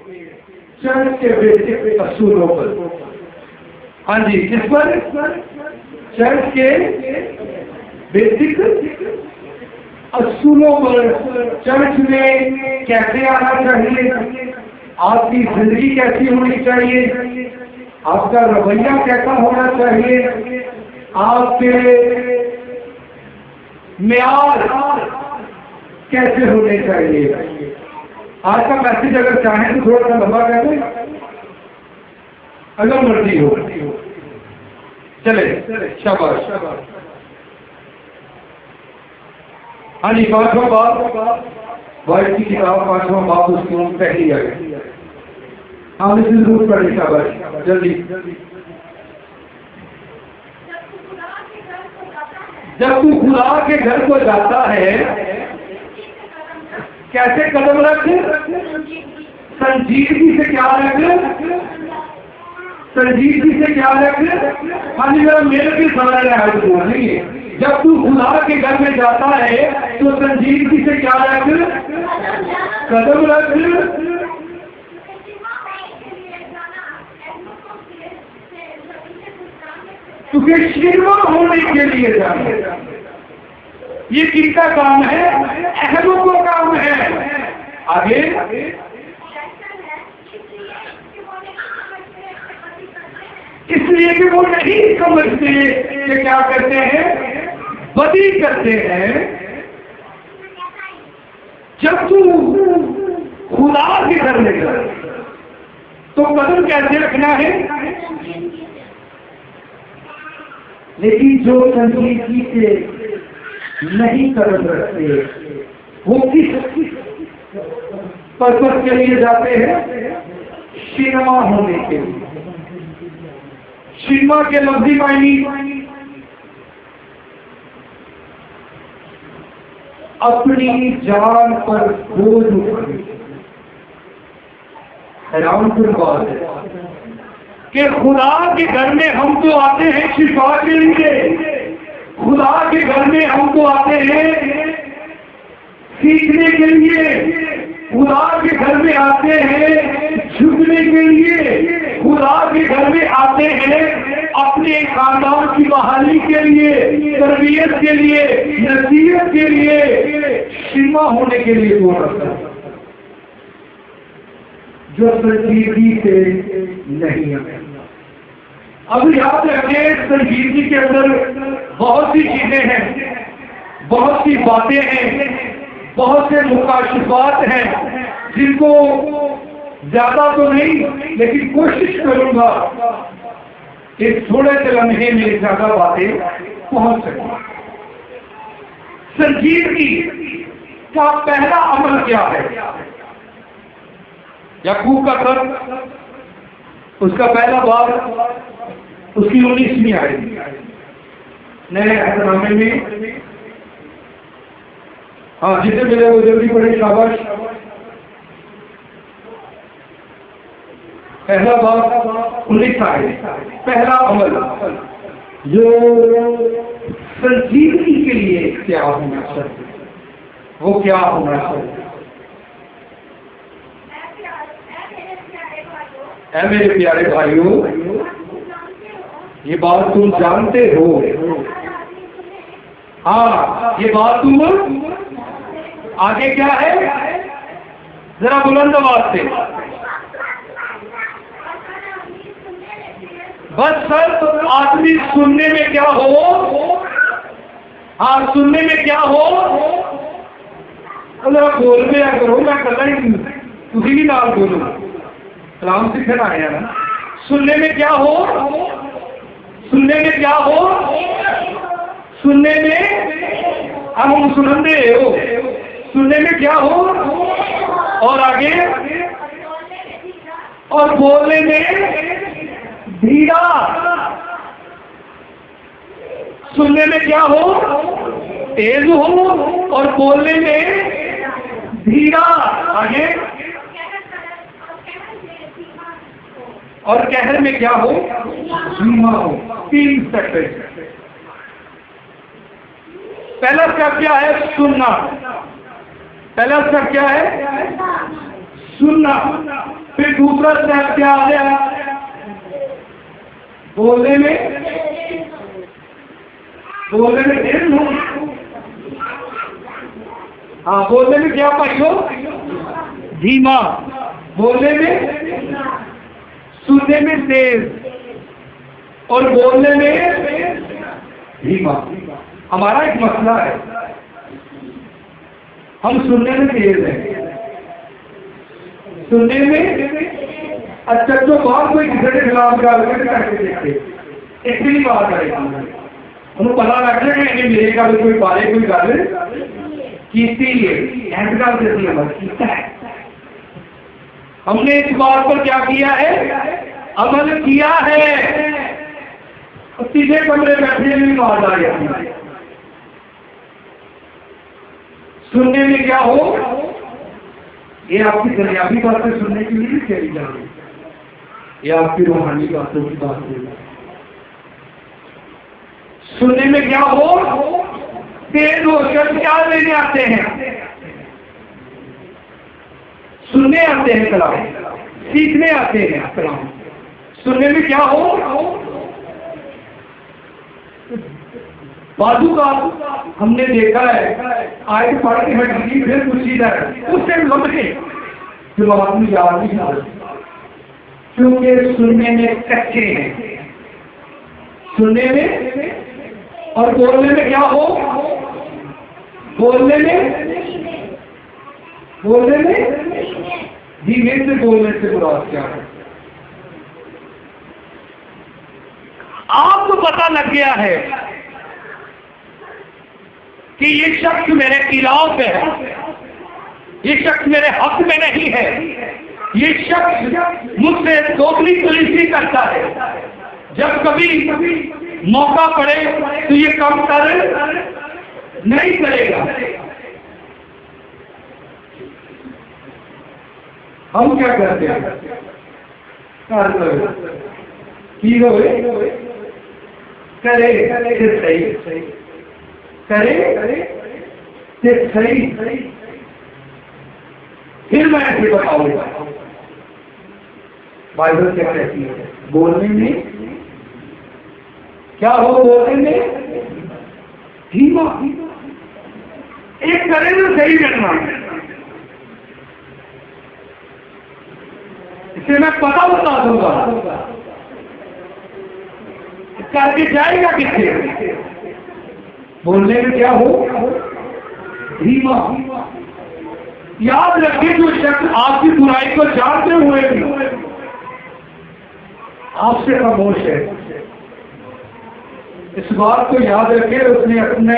Church के basic असूलों पर। हाँ जी, किस पर? चर्च के बेसिक असूलों पर। चर्च में कैसे आना चाहिए, आपकी जिंदगी कैसी होनी चाहिए, आपका रवैया कैसा होना चाहिए, आपके मेयार कैसे होने चाहिए। आज का मैसेज अगर चाहें तो थोड़ा सा लंबा कर दें, अगर मर्जी हो। चले, शाबाश। हाँ जी, 5वां बाब, वाइट की किताब 5वां बाब, उसकी पहली आयत। हाँ, इसे जरूर पढ़े, शाबाश, जल्दी। जब तू खुदा के घर को जाता है, कैसे कदम रख? संजीदगी से क्या रख? संजीदगी से क्या रख? हाँ जी, मेरा मेरे भी समझ रहा है। जब तू खुदा के घर में जाता है तो संजीदगी से क्या रख? कदम रख। तुझे शिरवा होने के लिए जाना। ये किसका काम है? अहमों का काम है। आगे, इसलिए कि वो नहीं समझते कि क्या करते हैं, बदी करते हैं। जब तू खुदा के घर में जा तो कदम कैसे रखना है? लेकिन जो संजीदगी से नहीं कदम रखते, वो किस पर्पस के लिए जाते हैं? शिरमा होने के लिए। शिरमा के लफ्जी मायने अपनी जान पर बोझ उठाने। हैरानकुन बात है कि खुदा के घर में हम तो आते हैं शिफा के लिए, खुदा के घर में हम तो आते हैं सीखने के लिए, खुदा के घर में आते हैं झुकने के लिए, खुदा के घर में आते हैं अपने खानदान की बहाली के लिए, तरबियत के लिए, नसीहत के लिए, शिमा होने के लिए बोल रहा है। जो संजीदगी से नहीं है। अब याद रखें, संजीदगी के अंदर बहुत सी चीजें हैं, बहुत सी बातें हैं, बहुत से मुकाशिफात हैं, जिनको ज्यादा तो नहीं लेकिन कोशिश करूंगा इस थोड़े से लम्हे में ज्यादा बातें पहुंच सके। संजीदगी का पहला अमल क्या है? याकूब का खत, उसका पहला बाब, उसकी 19वीं आयत, नए अहदनामे में। हाँ, जिसे मिले वो जल्दी पढ़े, शाबाश। पहला बाब 19 आयत, पहला अमल जो संजीदगी के लिए क्या होना चाहिए, वो क्या होना चाहिए? ऐ मेरे प्यारे भाइयों, ये बात तुम जानते हो। हाँ, ये बात तुम, आगे क्या है? जरा बुलंद आवाज से। बस सर, आदमी सुनने में क्या हो? हाँ, सुनने में क्या हो? जरा बोल में करो, मैं कल ही तुझी भी नाम बोलू, सलाम सिखर आया ना। सुनने में क्या हो? सुनने में क्या हो? सुनने में हम सुनते हो। सुनने में क्या हो? और आगे, और बोलने में धीरा। सुनने में क्या हो? तेज हो, और बोलने में धीरा। आगे, और कहर में क्या हो? धीमा हो। 3 सेकंड। पहला स्टेप क्या है? सुनना। पहला स्टेप क्या है? सुनना। फिर दूसरा स्टेप क्या आ गया? बोलने में देर हो। हाँ, बोलने में क्या भाइयों? धीमा। बोलने में, सुनने में तेज और बोलने में धीमा। हमारा एक मसला है, हम सुनने में तेज हैं, सुनने में अच्छा तो बात कोई किसी के खिलाफ करके देखते एक भी बात करेगा उन्हें पता लग जाएगा कि मेरे का कोई बारे कोई गल की है। हमने इस बात पर क्या किया है? अमल किया है। तीसरे कमरे बैठने में बात आ गया। सुनने में क्या हो, ये आपकी दुनियावी बातें सुनने के लिए भी चली जा रही है, ये आपकी रूहानी बातों की बात है। सुनने में क्या हो, तेज हो शब्द क्या लेने आते हैं, सुनने आते हैं कलाम, सीखने आते हैं कलाम। सुनने में क्या हो, बाजू का हमने देखा है आयत पढ़ के हटी फिर कुछ उससे लग के जो आदमी याद नहीं आ, क्योंकि सुनने में कच्चे हैं। सुनने में और बोलने में क्या हो, बोलने में धीमे से बोलने से मुराद क्या है? आपको पता लग गया है कि ये शख्स मेरे खिलाफ है, ये शख्स मेरे हक में नहीं है, ये शख्स मुझसे दोगली पुलिसी करता है। जब कभी मौका पड़े तो ये काम कर नहीं करेगा। हम क्या करते हैं? करे सही, करे सही। फिर मैं ऐसे बताऊंगा बाइबल क्या कहती है। बोलने में क्या हो, बोलने में धीमा, एक करे तो सही करना। इसे मैं पता बता दूंगा, करके जाएगा किससे? बोलने में क्या हो, धीमा। याद रखिए, जो शख्स आपकी बुराई को जानते हुए भी आपसे खामोश है, इस बात को याद रखिए, उसने अपने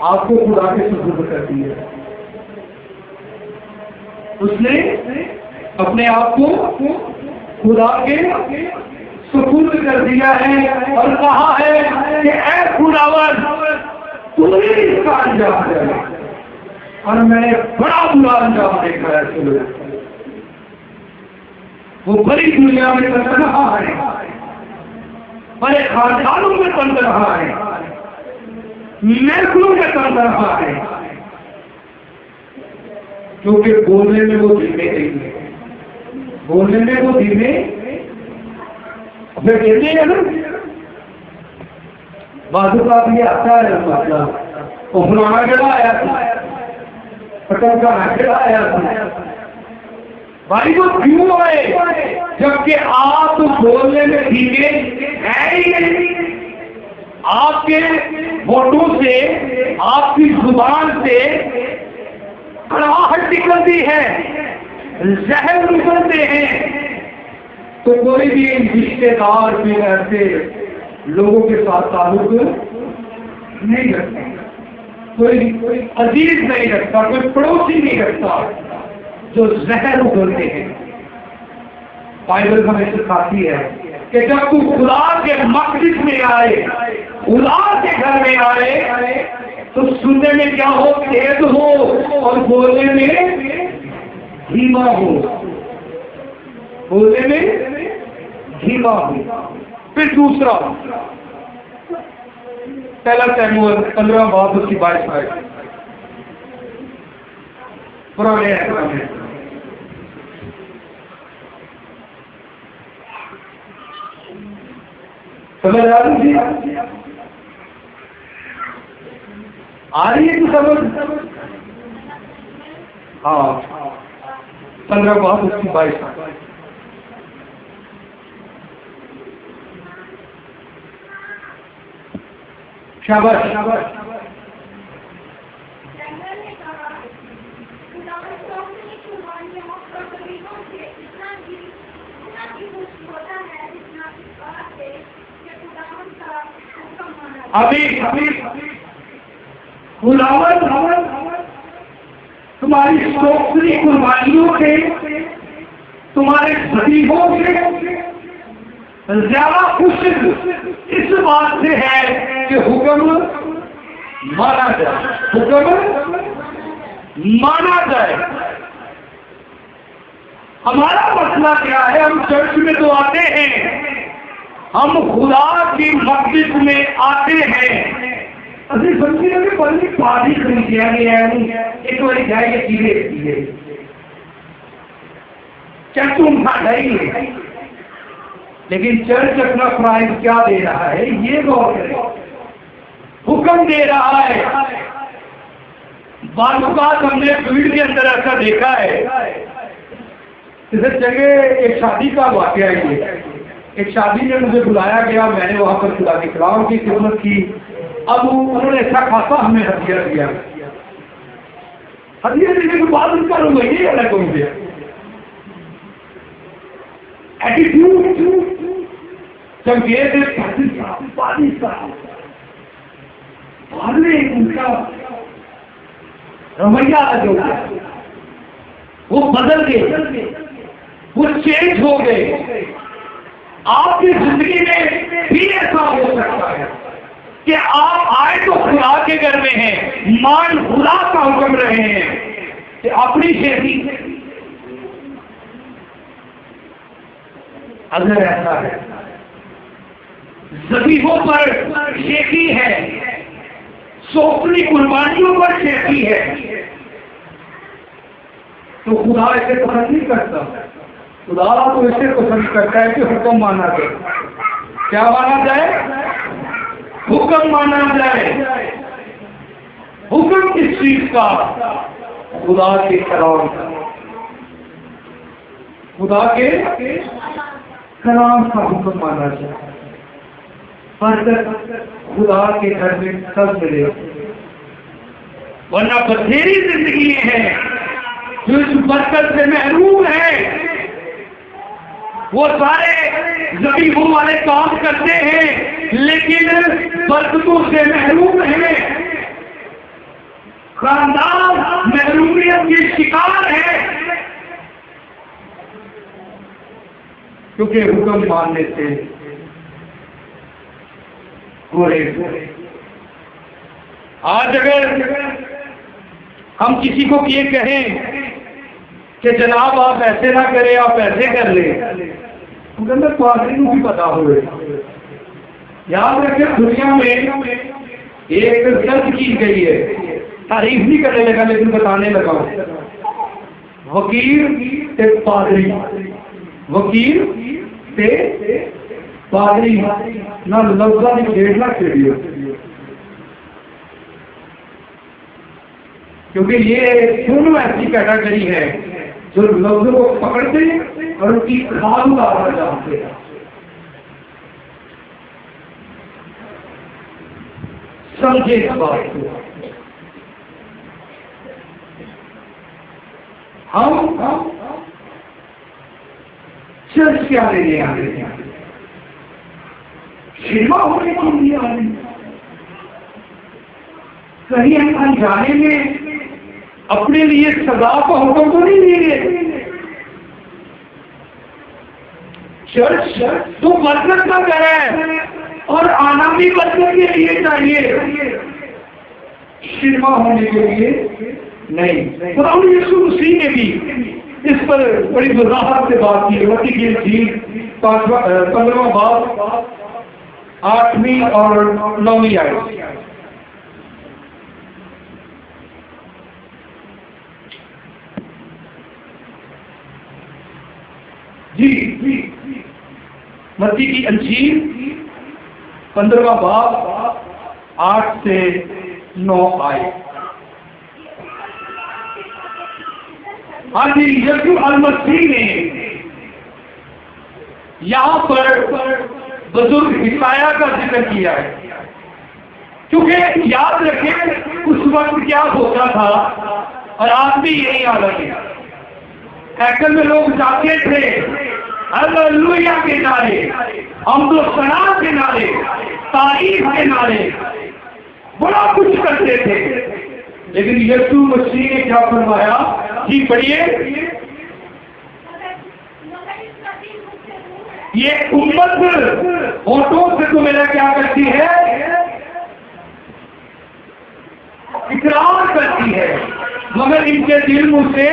आप को खुदा के सुपुर्द कर दिया। उसने अपने आप को खुदा के सुपुर्द कर दिया है और कहा है कि ऐ खुदावन तू ही इसका अंजाम दे। और मैंने बड़ा बुरा अंजाम देखा है। वो बड़ी दुनिया में बन रहा है, बड़े खानदानों में बन रहा है, महफिलों में बन रहा है, क्योंकि बोलने में वो धीमे नहीं है। बोलने में वो धीमे फिर कहते हैं ना, बाजू का भी आता है मतलब वो फुलाना जगह आया था, पटल का जगह आया था। भाई वो क्यों आए जबकि आप बोलने में धीमे है ही नहीं। आपके होठों से, आपकी जुबान से कड़वाहट निकलती है, जहर निकलते हैं। तो कोई भी रिश्तेदार भी ऐसे लोगों के साथ ताल्लुक नहीं रखता, कोई अजीज नहीं रखता, कोई पड़ोसी नहीं रखता जो जहर उगलते हैं। बाइबल हमें सिखाती है कि जब तू खुदा के मस्जिद में आए, खुदा के घर में आए, तो सुनने में क्या हो, तेज हो और बोलने में धीमा हो। बोलने में धीमा हो। फिर दूसरा, पहला शमूएल 15 बाब उसकी 22 आयत पुराने समझ आ रही थी? आ रही है तो समझ? हाँ, 15 बहुत उसकी 22 शाबाश शाबाश। अभी खुदावंद तुम्हारी सोचनी कुर्बानियों से, तुम्हारे सदीकों से ज्यादा खुश इस बात से है कि हुक्म माना जाए, हुक्म माना जाए। हमारा मसला क्या है? हम चर्च में तो आते हैं, हम खुदा की मस्जिद में आते हैं, अभी समझी लगे बल्कि पानी खरीद लिया गया है, एक बार जाएंगे सीधे सीधे क्या तुम खा जाएंगे। लेकिन चर्च अपना प्राइस क्या दे रहा है ये गौर करें। हुक्म दे रहा है। बात हमने फील्ड के अंदर ऐसा देखा है, इधर जगह एक शादी का वाकया है। एक शादी में मुझे बुलाया गया, मैंने वहां पर खुदा के कलाम की खिदमत की। अब उन्होंने ऐसा खासा हमें हथियार दिया, हथियार देने के बाद उनका लोग ये अलग हो गया एटीट्यूड, संकेत उनका रवैया अलग हो गया, वो बदल गए, वो चेंज हो गए। आपकी जिंदगी में भी ऐसा हो सकता है कि आप आए तो खुदा के घर में हैं, मान खुदा का हुक्म रहे हैं कि अपनी खेती, अगर ऐसा है ज़बीहों पर शेखी है, सोखली कुर्बानियों पर शेखी है, तो खुदा इसे पसंद नहीं करता। खुदा तो इसे पसंद करता है कि हुक्म माना जाए। क्या माना जाए? हुक्म माना जाए। हुक्म किस चीज का? खुदा के कलाम का, खुदा के कलाम का हुक्म माना जाए। बरकत खुदा के घर में सब मिले, वरना बथेरी जिंदगी है जो इस बरकत से महरूम है। वो सारे ज़बीहों वाले काम करते हैं लेकिन बरकतों से महरूम है। खानदान महरूमियत की शिकार है, क्योंकि हुक्म मानने से गोरे। आज अगर हम किसी को ये कहें कि जनाब आप ऐसे ना करें, आप ऐसे कर ले, अंदर पादरी को भी पता हो। याद रखें, दुनिया में एक दर्ज की गई है, तारीफ नहीं करने लगा लेकिन बताने लगा। वकील ते पादरी, वकील ते पादरी ना लफ्जा की खेड़ना खेड़ियो, क्योंकि ये दोनों ऐसी कैटेगरी है जो लफ्जों को पकड़ते और उनकी खाल उतारना चाहते हैं। समझे इस बात को। हम चर्च क्या लेने आ रहे हैं? शिरमा होने के लिए आ रहे हैं। कहीं हम अनजाने में अपने लिए सजा का हुक्म तो नहीं दिए। चर्च तो बरकत का घर है और आना भी बरकत के लिए चाहिए, शिरमा होने के लिए नहीं। खुदावंद यीशु मसीह ने भी इस पर बड़ी वजाहत से बात की। मत्ती की इंजील 15वां बाब 8वीं और 9वीं आयत। जी, मत्ती की इंजील 15वां बाब 8 से 9 आए। हाँ जी, यीशु अल-मसीह ने यहाँ पर बुजुर्ग हिसाया का जिक्र किया है, क्योंकि याद रखें उस वक्त क्या होता था और आज भी यही हालत है। हैकल में लोग जाते थे हालेलुया के नारे, हम तो सना के नारे, तारीफ के नारे, बड़ा कुछ करते थे। लेकिन यीशु मसीह ने क्या फरमाया? जी पढ़िए, ये उम्मत होठों से तो मेरा क्या करती है? इकरार करती है, मगर इनके दिल मुझसे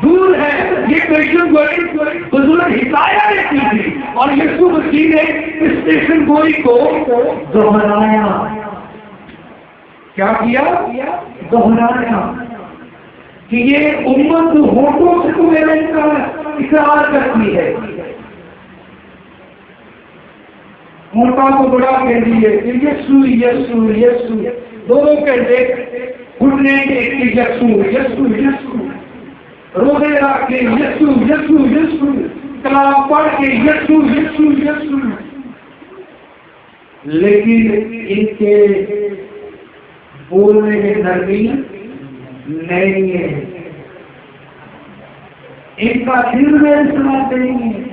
दूर है। ये क्वेश्चन बुजुर्ग हिसाया ने की थी और यीशु मसीह ने इस स्टेशन गोई को दोहराया। क्या किया? दोहराया कि ये उम्मत होठों से तो मेरा इकरार करती है। मोटा को बड़ा कह दिए यीशु यीशु यीशु, दोनों कहते घुटने के यीशु यीशु यीशु, रोजे रख के यीशु यीशु यीशु, कलाम पढ़ के यीशु यीशु यीशु। लेकिन इनके बोलने में नरमी नहीं है, इनका दिल में सुनाते नहीं है,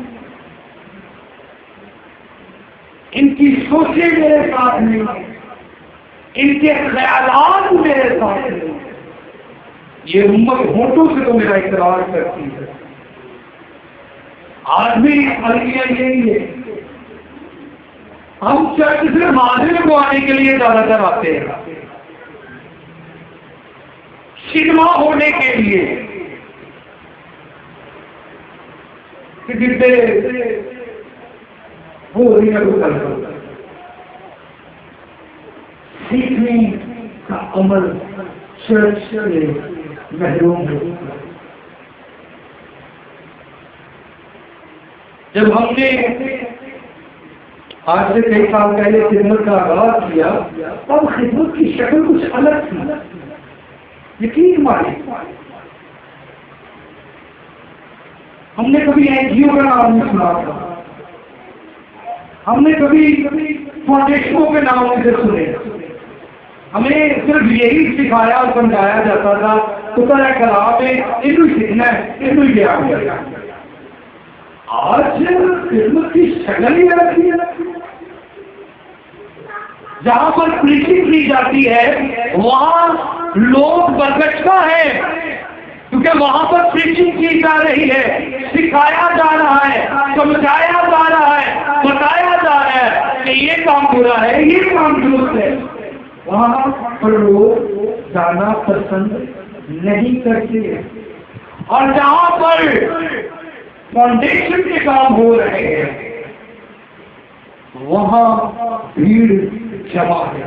इनकी सोचें मेरे साथ नहीं है, इनके ख्यालात मेरे साथ नहीं। ये उम्मत होठों से तो मेरा इकरार करती है। आज भी अलगिया यही है। हम चर्च से माजिद को आने के लिए ज्यादातर आते हैं, सिनेमा होने के लिए, सीखने का अमल चर्च से महरूम है। जब हमने आज से कई साल पहले खिदमत का आगाज किया, तब खिदमत की शक्ल कुछ अलग थी। यकीन मानिए, हमने कभी एनजीओ का नाम नहीं सुना था, हमने कभी फाउंडेशनों के नाम से सुने, हमें सिर्फ यही सिखाया और समझाया जाता था तो है कलाम में इनको सीखना है, इनको ज्ञान करना। आज खिदमत की शक्ल ही अलग है। जहां पर प्रीचिंग की जाती है वहां लोग बरगश्ता है, क्योंकि वहां पर प्रीचिंग की जा रही है, सिखाया जा रहा है, समझाया जा रहा है, बताया जा रहा है कि ये काम बुरा है, ये काम दुरुस्त है। वहां पर लोग जाना पसंद नहीं करते। और जहां पर फाउंडेशन के काम हो रहे हैं वहां भीड़ जमा है,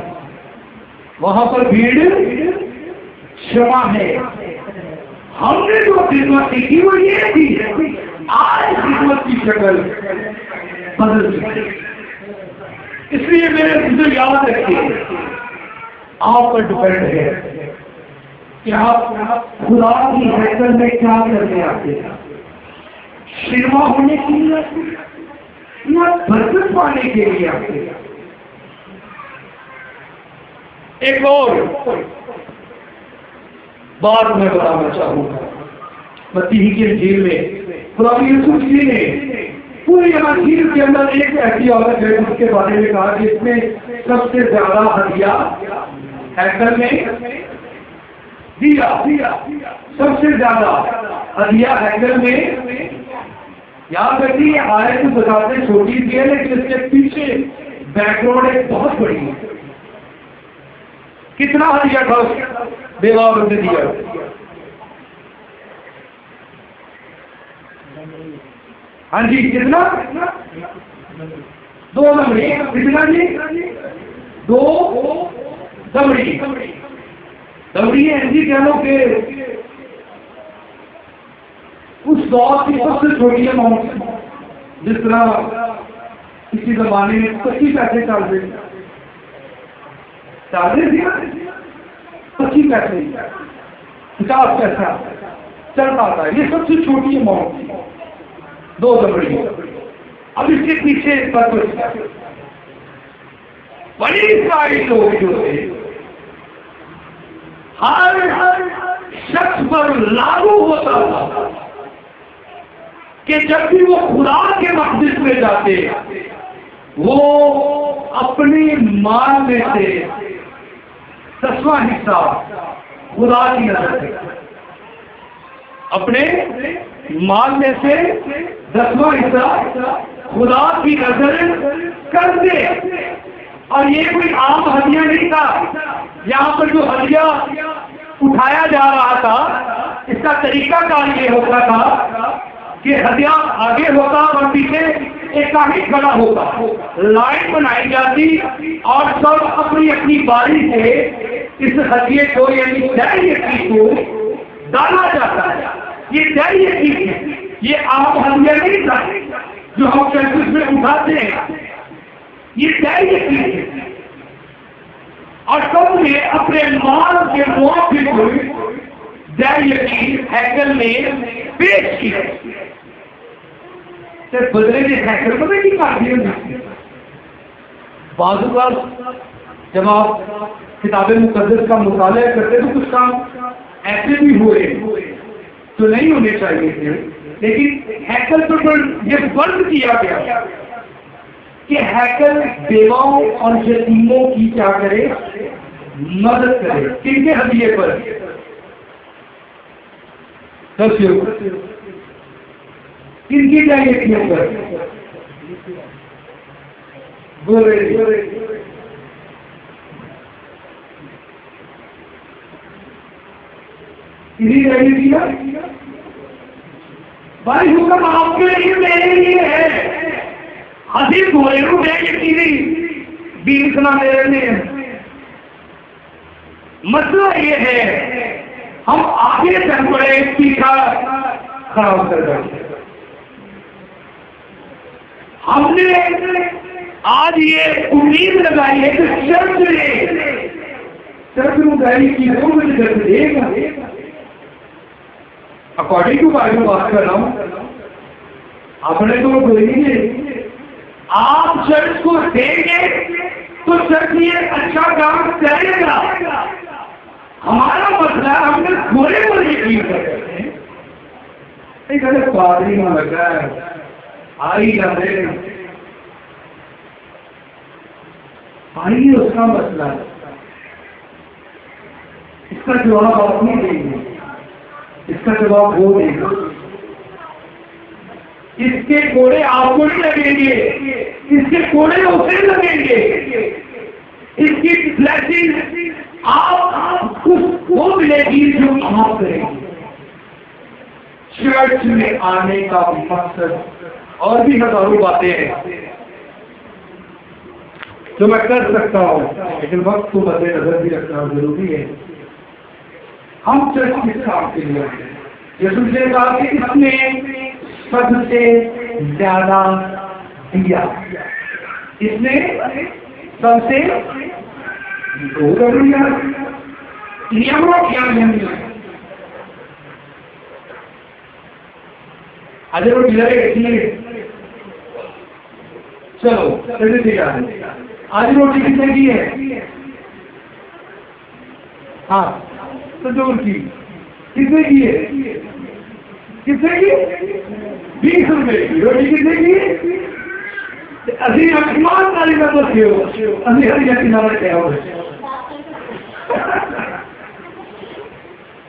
वहां पर भीड़ जमा है। हमने जो खिदमत सीखी वो ये थी, आज खिदमत की शक्ल बदल चुकी। इसलिए मेरे मुझे याद रखिए, आप पर डिपेंड है कि आप खुदा की हैकल में क्या करने आते हैं। शिरमा होने के लिए या बरकत पाने के लिए आते हैं। एक और बात मैं बताना चाहूंगा। मसीह की इंजील में खुदा यीशु मसीह ने पूरी इंजील के अंदर एक ऐसी औरत है जिसके बारे में कहा कि इसमें सबसे ज्यादा हदिया हैकल में दिया, सबसे ज्यादा हदिया हैकल में। याद रखिए, आयत बताते छोटी सी है लेकिन इसके पीछे बैकग्राउंड एक बहुत बड़ी है। कितना हदिया था बेवा औरत ने दिया? हाँ जी, कितना? 2 दमड़ी। कितना जी? 2 दमड़ी। दमड़ी ऐसी कह लो कि उस दौर की सबसे छोटी अमाउंट, जिस तरह किसी जमाने में 25 पैसे चल रहे थे 25 पैसे 50 पैसा चलता था। ये सबसे छोटी अमाउंट थी, 2 दबड़ी। अब इसके पीछे बड़ी सारी लोग जो थे हर शख्स पर लागू होता था कि जब भी वो खुदा के मस्जिद में जाते वो अपने माल में से 10वां हिस्सा खुदा की नजर से, अपने माल में से 10वां हिस्सा खुदा की नजर कर दे। और ये कोई आम हदिया नहीं था। यहाँ पर जो हदिया उठाया जा रहा था इसका तरीका कार ये होता था कि हदिया आगे होता और पीछे एक काहिर खड़ा होता, लाइन बनाई जाती और सब अपनी अपनी बारी से इस हदिये को यानी दैर्य की को डाला जाता है। ये दैर्य की ये आम हदिया नहीं था जो हम कैंपस में उठाते हैं, ये दैर्य की और सबने अपने माल के मौके को दैर्य की हैकल में पेश किया। बदले के हैकल पता नहीं काफी बाजू का जब आप किताबें मुकद्दस का मुताला करते तो कुछ काम ऐसे भी हुए तो नहीं होने चाहिए थे, लेकिन हैकल पर ये बंद किया गया कि हैकल बेवाओं और यतीमों की क्या करे, मदद करे। किनके हदिये पर? किनकी जायदादों पर? बोले किसी जायदादी ना भाई हुक्म आपके लिए मेरे लिए है। हसी बोले बीसना मेरे लिए। मसला ये है हम आगे चल पड़े पीछा खराब कर बैठे। हमने आज ये उम्मीद लगाई है कि चर्च गाड़ी की मुझे देगा। अकॉर्डिंग टू बाइबल बात कर रहा हूं, आपने तो कोई नहीं, आप चर्च को देंगे तो चर्च ये अच्छा काम करेगा। हमारा मसला हमने थोड़े पर यकीन करते हैं। एक अलग पादरी में लगा है आई जाते आइए, उसका मसला है, इसका जवाब आप नहीं देंगे, इसका जवाब वो देगा। इसके कोड़े आपको नहीं लगेंगे, इसके कोड़े उसे लगेंगे। इसकी ब्लेसिंग आप वो मिलेगी जो आप करेंगे। चर्च में आने का मकसद और भी हजारों बातें हैं जो मैं कर सकता हूँ, लेकिन वक्त को मद्देनजर भी रखना जरूरी है। हम चर्च किस काम के लिए आए? यीशु ने कहा कि इसने सबसे ज्यादा दिया, इसने सबसे नियमों क्या अजय वो चलो ठीक है। आज रोटी कितने की है? हाँ तो जोर की कितने की है? कितने की? 20 रुपए की रोटी कितने की? अभी ईमानदारी में तो अभी हरी किनारे क्या हो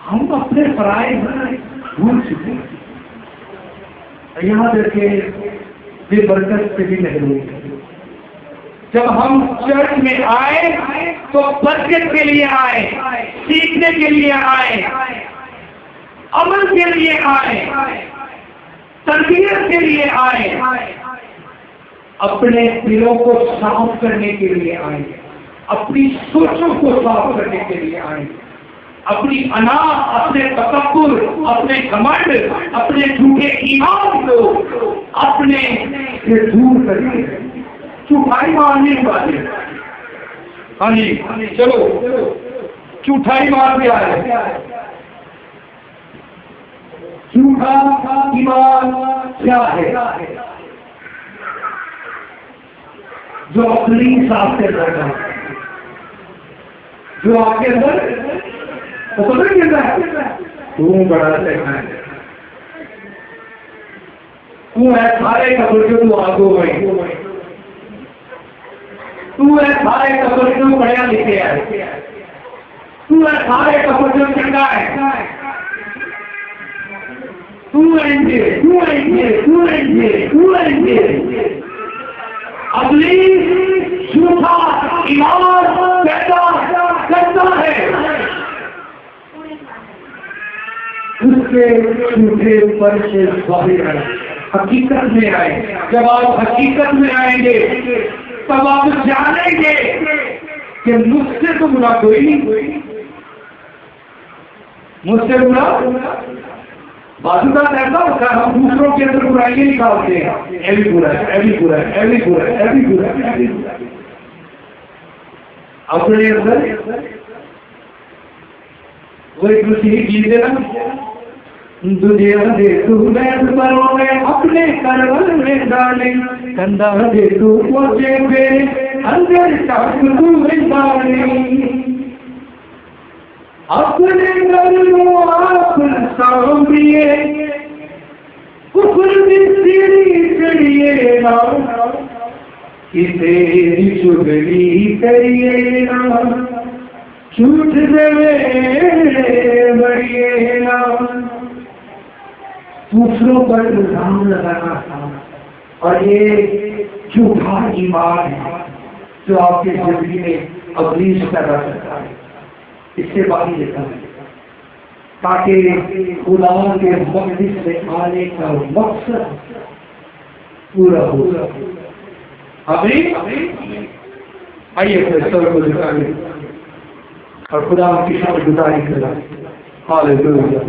हम अपने पराए भूल चुके। यहाँ देखे वे बरकत से भी नहीं हुई। जब हम चर्च में आए तो बरकत के लिए आए, सीखने के लिए आए, अमल के लिए आए, तरबियत के लिए आए, अपने दिलों को साफ करने के लिए आए, अपनी सोचों को साफ करने के लिए आए, अपनी अना, अपने तकब्बुर, अपने घमंड, अपने झूठे ईमान को अपने से दूर करने झूठाई मारने वाले। हाँ जी, चलो झूठाई मार के आए। झूठा ईमान क्या है? जो अपनी साथ से रहता है, जो आपके अंदर तो नहीं गिरता है, तू बड़ा देखना है, तू है सारे कपड़े जो तू आगो में, तू है सारे कपड़े जो पढ़िया लिखे है, तू है सारे कपड़े जो चंगा है, तू रहेंगे, तू रहेंगे, तू रहेंगे, तू रहेंगे। अगली झूठा ईमान पैदा करता है, उसके झूठे पर से हकीकत में आए। जब आप हकीकत में आएंगे तब आप जानेंगे कि मुझसे तो बुरा कोई नहीं, मुझसे बुरा बाजूदार ऐसा होता है, हम दूसरों के अंदर बुराइयां निकालते हैं, ये भी बुरा है, ये भी बुरा है, ये भी बुरा है, ये भी बुरा है, ये भी बुरा है। अपने अंदर वो एक दूसरी गीत है ना, दुनिया दे तू बैठ परों में अपने करवल में डाले, कंधा दे तू पहुंचे पे अंदर तक तू में डाले, अपने कर्मों आप सांभिए, कुफर में सीढ़ी चढ़िए ना, किसे चुगली करिए ना, झूठ बढ़िए ना। दूसरों पर इल्जाम लगाना था और ये झूठा ईमान है जो आपके जिंदगी में अबलीस पैदा करता है। इससे बाकी देता है ताकि खुदा के मक़सद में आने का मकसद पूरा हो। अभी आइए फिर सर को झुकाएं और खुदा की शुक्रगुजारी करें। हालेलुया।